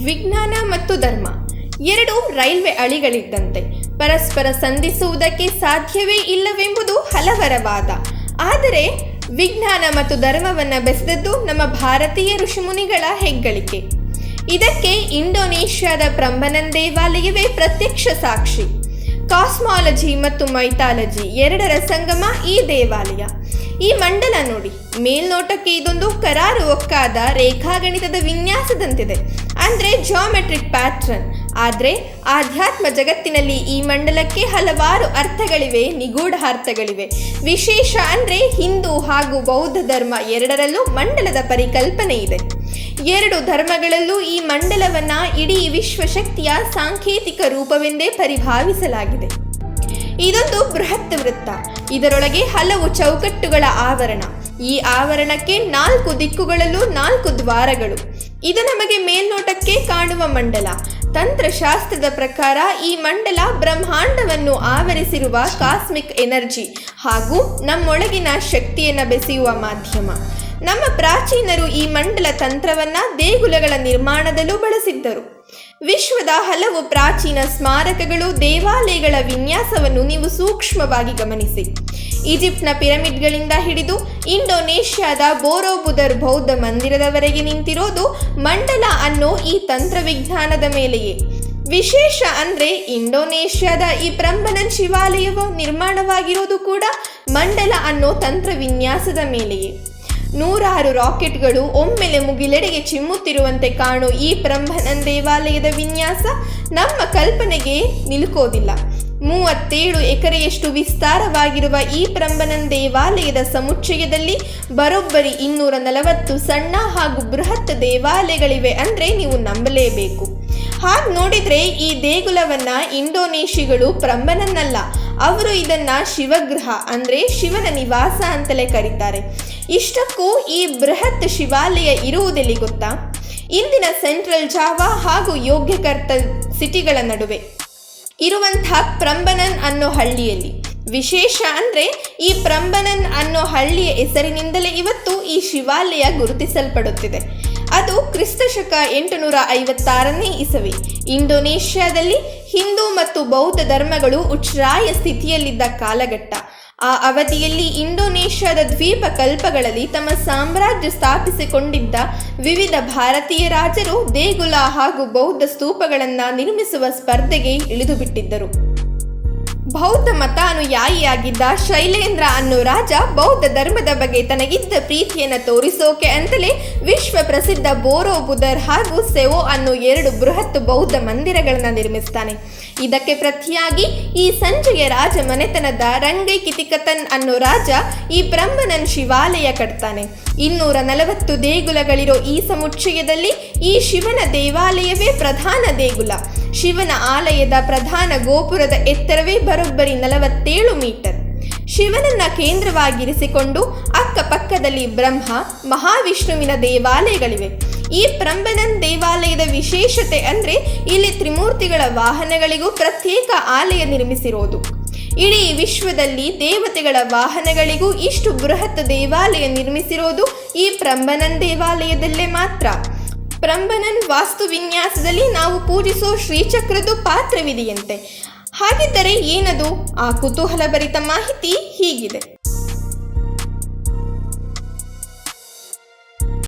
ವಿಜ್ಞಾನ ಮತ್ತು ಧರ್ಮ ಎರಡು ರೈಲ್ವೆ ಹಳಿಗಳಿದ್ದಂತೆ ಪರಸ್ಪರ ಸಂಧಿಸುವುದಕ್ಕೆ ಸಾಧ್ಯವೇ ಇಲ್ಲವೆಂಬುದು ಹಲವರ ವಾದ. ಆದರೆ ವಿಜ್ಞಾನ ಮತ್ತು ಧರ್ಮವನ್ನು ಬೆಸೆದದ್ದು ನಮ್ಮ ಭಾರತೀಯ ಋಷಿಮುನಿಗಳ ಹೆಗ್ಗಳಿಕೆ. ಇದಕ್ಕೆ ಇಂಡೋನೇಷ್ಯಾದ ಪ್ರಂಬನನ್ ದೇವಾಲಯವೇ ಪ್ರತ್ಯಕ್ಷ ಸಾಕ್ಷಿ. ಕಾಸ್ಮಾಲಜಿ ಮತ್ತು ಮೈಥಾಲಜಿ ಎರಡರ ಸಂಗಮ ಈ ದೇವಾಲಯ. ಈ ಮಂಡಲ ನೋಡಿ, ಮೇಲ್ನೋಟಕ್ಕೆ ಇದೊಂದು ಕರಾರು ಒಕ್ಕಾದ ರೇಖಾಗಣಿತದ ವಿನ್ಯಾಸದಂತಿದೆ, ಅಂದರೆ ಜಿಯೋಮೆಟ್ರಿಕ್ ಪ್ಯಾಟ್ರನ್. ಆದರೆ ಆಧ್ಯಾತ್ಮ ಜಗತ್ತಿನಲ್ಲಿ ಈ ಮಂಡಲಕ್ಕೆ ಹಲವಾರು ಅರ್ಥಗಳಿವೆ, ನಿಗೂಢ ಅರ್ಥಗಳಿವೆ. ವಿಶೇಷ ಅಂದರೆ ಹಿಂದೂ ಹಾಗೂ ಬೌದ್ಧ ಧರ್ಮ ಎರಡರಲ್ಲೂ ಮಂಡಲದ ಪರಿಕಲ್ಪನೆ ಇದೆ. ಎರಡು ಧರ್ಮಗಳಲ್ಲೂ ಈ ಮಂಡಲವನ್ನು ಇಡೀ ವಿಶ್ವಶಕ್ತಿಯ ಸಾಂಕೇತಿಕ ರೂಪವೆಂದೇ ಪರಿಭಾವಿಸಲಾಗಿದೆ. ಇದೊಂದು ಬೃಹತ್ ವೃತ್ತ, ಇದರೊಳಗೆ ಹಲವು ಚೌಕಟ್ಟುಗಳ ಆವರಣ. ಈ ಆವರಣಕ್ಕೆ 4 ದಿಕ್ಕುಗಳಲ್ಲೂ 4 ದ್ವಾರಗಳು. ಇದು ನಮಗೆ ಮೇಲ್ನೋಟಕ್ಕೆ ಕಾಣುವ ಮಂಡಲ. ತಂತ್ರಶಾಸ್ತ್ರದ ಪ್ರಕಾರ ಈ ಮಂಡಲ ಬ್ರಹ್ಮಾಂಡವನ್ನು ಆವರಿಸಿರುವ ಕಾಸ್ಮಿಕ್ ಎನರ್ಜಿ ಹಾಗೂ ನಮ್ಮೊಳಗಿನ ಶಕ್ತಿಯನ್ನು ಬೆಸೆಯುವ ಮಾಧ್ಯಮ. ನಮ್ಮ ಪ್ರಾಚೀನರು ಈ ಮಂಡಲ ತಂತ್ರವನ್ನು ದೇಗುಲಗಳ ನಿರ್ಮಾಣದಲ್ಲೂ ಬಳಸಿದ್ದರು. ವಿಶ್ವದ ಹಲವು ಪ್ರಾಚೀನ ಸ್ಮಾರಕಗಳು, ದೇವಾಲಯಗಳ ವಿನ್ಯಾಸವನ್ನು ನೀವು ಸೂಕ್ಷ್ಮವಾಗಿ ಗಮನಿಸಿ. ಈಜಿಪ್ಟ್ನ ಪಿರಮಿಡ್ಗಳಿಂದ ಹಿಡಿದು ಇಂಡೋನೇಷ್ಯಾದ ಬೋರೋಬುದರ್ ಬೌದ್ಧ ಮಂದಿರದವರೆಗೆ ನಿಂತಿರೋದು ಮಂಡಲ ಅನ್ನೋ ಈ ತಂತ್ರವಿಜ್ಞಾನದ ಮೇಲೆಯೇ. ವಿಶೇಷ ಅಂದರೆ ಇಂಡೋನೇಷ್ಯಾದ ಈ ಪ್ರಂಬನನ್ ಶಿವಾಲಯವು ನಿರ್ಮಾಣವಾಗಿರೋದು ಕೂಡ ಮಂಡಲ ಅನ್ನೋ ತಂತ್ರವಿನ್ಯಾಸದ ಮೇಲೆಯೇ. 100 ರಾಕೆಟ್ಗಳು ಒಮ್ಮೆಲೆ ಮುಗಿಲೆಡೆಗೆ ಚಿಮ್ಮುತ್ತಿರುವಂತೆ ಕಾಣೋ ಈ ಪ್ರಂಬನನ್ ದೇವಾಲಯದ ವಿನ್ಯಾಸ ನಮ್ಮ ಕಲ್ಪನೆಗೆ ನಿಲುಕೋದಿಲ್ಲ. 37 ಎಕರೆಯಷ್ಟು ವಿಸ್ತಾರವಾಗಿರುವ ಈ ಪ್ರಂಬನನ್ ದೇವಾಲಯದ ಸಮುಚ್ಚಯದಲ್ಲಿ ಬರೋಬ್ಬರಿ 240 ಸಣ್ಣ ಹಾಗೂ ಬೃಹತ್ ದೇವಾಲಯಗಳಿವೆ ಅಂದರೆ ನೀವು ನಂಬಲೇಬೇಕು. ಹಾಗೆ ನೋಡಿದರೆ ಈ ದೇಗುಲವನ್ನು ಇಂಡೋನೇಷಿಗಳು ಪ್ರಂಬನನ್ ಅಲ್ಲ, ಅವರು ಇದನ್ನು ಶಿವಗೃಹ ಅಂದರೆ ಶಿವನ ನಿವಾಸ ಅಂತಲೇ ಕರೀತಾರೆ. ಇಷ್ಟಕ್ಕೂ ಈ ಬೃಹತ್ ಶಿವಾಲಯ ಇರುವುದೆಲ್ಲಿ ಗೊತ್ತಾ? ಇಂದಿನ ಸೆಂಟ್ರಲ್ ಜಾವಾ ಹಾಗೂ ಯೋಗ್ಯಕರ್ತ ಸಿಟಿಗಳ ನಡುವೆ ಇರುವಂತಹ ಪ್ರಂಬನನ್ ಅನ್ನೋ ಹಳ್ಳಿಯಲ್ಲಿ. ವಿಶೇಷ ಅಂದರೆ ಈ ಪ್ರಂಬನನ್ ಅನ್ನೋ ಹಳ್ಳಿಯ ಹೆಸರಿನಿಂದಲೇ ಇವತ್ತು ಈ ಶಿವಾಲಯ ಗುರುತಿಸಲ್ಪಡುತ್ತಿದೆ. ಅದು ಕ್ರಿಸ್ತಶಕ 856ನೇ ಇಸವಿ. ಇಂಡೋನೇಷ್ಯಾದಲ್ಲಿ ಹಿಂದೂ ಮತ್ತು ಬೌದ್ಧ ಧರ್ಮಗಳು ಉಚ್ಛ್ರಾಯ ಸ್ಥಿತಿಯಲ್ಲಿದ್ದ ಕಾಲಘಟ್ಟ. ಆ ಅವಧಿಯಲ್ಲಿ ಇಂಡೋನೇಷ್ಯಾದ ದ್ವೀಪ ಕಲ್ಪಗಳಲ್ಲಿ ತಮ್ಮ ಸಾಮ್ರಾಜ್ಯ ಸ್ಥಾಪಿಸಿಕೊಂಡಿದ್ದ ವಿವಿಧ ಭಾರತೀಯ ರಾಜರು ದೇಗುಲ ಹಾಗೂ ಬೌದ್ಧ ಸ್ತೂಪಗಳನ್ನು ನಿರ್ಮಿಸುವ ಸ್ಪರ್ಧೆಗೆ ಇಳಿದುಬಿಟ್ಟಿದ್ದರು. ಬೌದ್ಧ ಮತಾನುಯಾಯಿಯಾಗಿದ್ದ ಶೈಲೇಂದ್ರ ಅನ್ನೋ ರಾಜ ಬೌದ್ಧ ಧರ್ಮದ ಬಗ್ಗೆ ತನಗಿದ್ದ ಪ್ರೀತಿಯನ್ನು ತೋರಿಸೋಕೆ ಅಂತಲೇ ವಿಶ್ವ ಪ್ರಸಿದ್ಧ ಬೋರೋಬುದರ್ ಹಾಗೂ ಸೆವೋ ಅನ್ನೋ 2 ಬೃಹತ್ ಬೌದ್ಧ ಮಂದಿರಗಳನ್ನು ನಿರ್ಮಿಸ್ತಾನೆ. ಇದಕ್ಕೆ ಪ್ರತಿಯಾಗಿ ಈ ಸಂಜೆಯ ರಾಜ ಮನೆತನದ ರಂಗೈ ಕಿತಿಕತನ್ ಅನ್ನೋ ರಾಜ ಈ ಪ್ರಂಬನನ್ ಶಿವಾಲಯ ಕಟ್ತಾನೆ. 240 ದೇಗುಲಗಳಿರೋ ಈ ಸಮುಚ್ಚಯದಲ್ಲಿ ಈ ಶಿವನ ದೇವಾಲಯವೇ ಪ್ರಧಾನ ದೇಗುಲ. ಶಿವನ ಆಲಯದ ಪ್ರಧಾನ ಗೋಪುರದ ಎತ್ತರವೇ ಬರೋಬ್ಬರಿ 47 ಮೀಟರ್. ಶಿವನನ್ನ ಕೇಂದ್ರವಾಗಿರಿಸಿಕೊಂಡು ಅಕ್ಕಪಕ್ಕದಲ್ಲಿ ಬ್ರಹ್ಮ, ಮಹಾವಿಷ್ಣುವಿನ ದೇವಾಲಯಗಳಿವೆ. ಈ ಪ್ರಂಬನನ್ ದೇವಾಲಯದ ವಿಶೇಷತೆ ಅಂದರೆ ಇಲ್ಲಿ ತ್ರಿಮೂರ್ತಿಗಳ ವಾಹನಗಳಿಗೂ ಪ್ರತ್ಯೇಕ ಆಲಯ ನಿರ್ಮಿಸಿರೋದು. ಇಡೀ ವಿಶ್ವದಲ್ಲಿ ದೇವತೆಗಳ ವಾಹನಗಳಿಗೂ ಇಷ್ಟು ಬೃಹತ್ ದೇವಾಲಯ ನಿರ್ಮಿಸಿರೋದು ಈ ಪ್ರಂಬನನ್ ದೇವಾಲಯದಲ್ಲೇ ಮಾತ್ರ. ಪ್ರಂಬನನ್ ವಾಸ್ತುವಿನ್ಯಾಸದಲ್ಲಿ ನಾವು ಪೂಜಿಸೋ ಶ್ರೀಚಕ್ರದ ಪಾತ್ರವಿದೆಯಂತೆ. ಹಾಗಿದ್ದರೆ ಏನದು? ಆ ಕುತೂಹಲಭರಿತ ಮಾಹಿತಿ ಹೀಗಿದೆ.